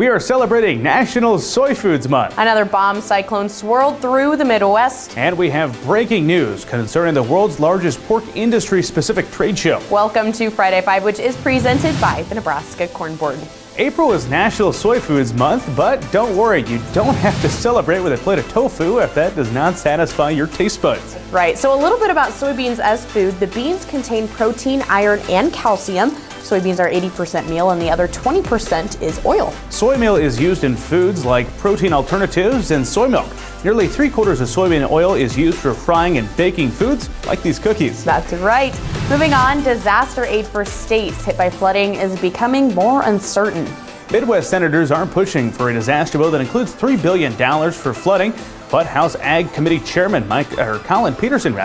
We are celebrating National Soy Foods Month. Another bomb cyclone swirled through the Midwest. And we have breaking news concerning the world's largest pork industry-specific trade show. Welcome to Friday 5, which is presented by the Nebraska Corn Board. April is National Soy Foods Month, but don't worry, you don't have to celebrate with a plate of tofu if that does not satisfy your taste buds. Right, so a little bit about soybeans as food. The beans contain protein, iron, and calcium. Soybeans are 80% meal and the other 20% is oil. Soy meal is used in foods like protein alternatives and soy milk. Nearly 3/4 of soybean oil is used for frying and baking foods like these cookies. That's right. Moving on, disaster aid for states hit by flooding is becoming more uncertain. Midwest senators are pushing for a disaster bill that includes $3 billion for flooding. But House Ag Committee Chairman Colin Peterson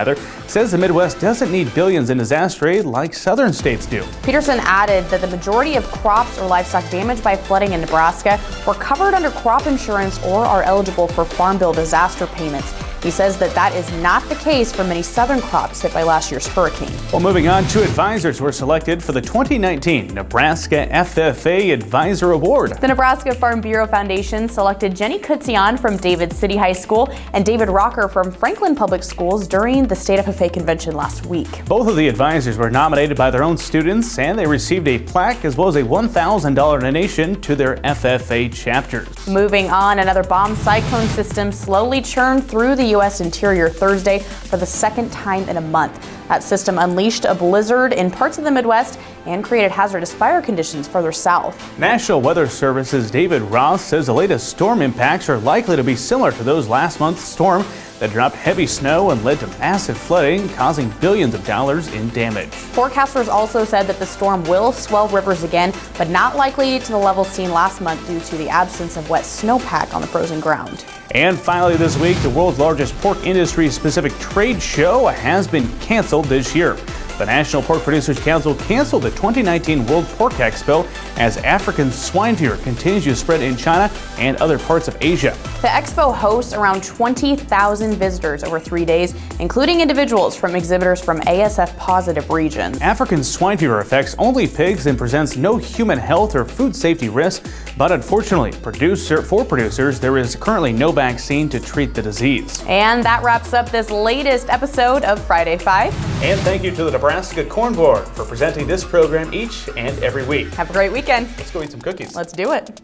says the Midwest doesn't need billions in disaster aid like southern states do. Peterson added that the majority of crops or livestock damaged by flooding in Nebraska were covered under crop insurance or are eligible for Farm Bill disaster payments. He says that is not the case for many southern crops hit by last year's hurricane. Well, moving on, 2 advisors were selected for the 2019 Nebraska FFA Advisor Award. The Nebraska Farm Bureau Foundation selected Jenny Kutzian from David City High School and David Rocker from Franklin Public Schools during the State FFA Convention last week. Both of the advisors were nominated by their own students, and they received a plaque as well as a $1,000 donation to their FFA chapters. Moving on, another bomb cyclone system slowly churned through the U.S. interior Thursday for the second time in a month. That system unleashed a blizzard in parts of the Midwest and created hazardous fire conditions further south. National Weather Service's David Ross says the latest storm impacts are likely to be similar to those last month's storm that dropped heavy snow and led to massive flooding, causing billions of dollars in damage. Forecasters also said that the storm will swell rivers again, but not likely to the level seen last month due to the absence of wet snowpack on the frozen ground. And finally this week, the world's largest pork industry-specific trade show has been canceled this year. The National Pork Producers Council canceled the 2019 World Pork Expo as African Swine Fever continues to spread in China and other parts of Asia. The expo hosts around 20,000 visitors over 3 days, including individuals from exhibitors from ASF-positive regions. African swine fever affects only pigs and presents no human health or food safety risk, but unfortunately, for producers, there is currently no vaccine to treat the disease. And that wraps up this latest episode of Friday 5. And thank you to the Nebraska Corn Board for presenting this program each and every week. Have a great weekend. Let's go eat some cookies. Let's do it.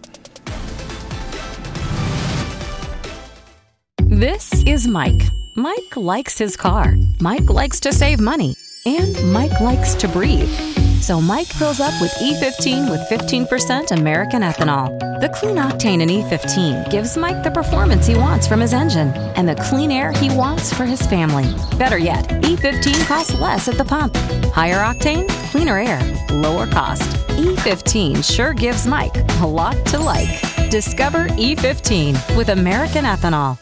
This is Mike. Mike likes his car. Mike likes to save money. And Mike likes to breathe. So Mike fills up with E15 with 15% American ethanol. The clean octane in E15 gives Mike the performance he wants from his engine and the clean air he wants for his family. Better yet, E15 costs less at the pump. Higher octane, cleaner air, lower cost. E15 sure gives Mike a lot to like. Discover E15 with American ethanol.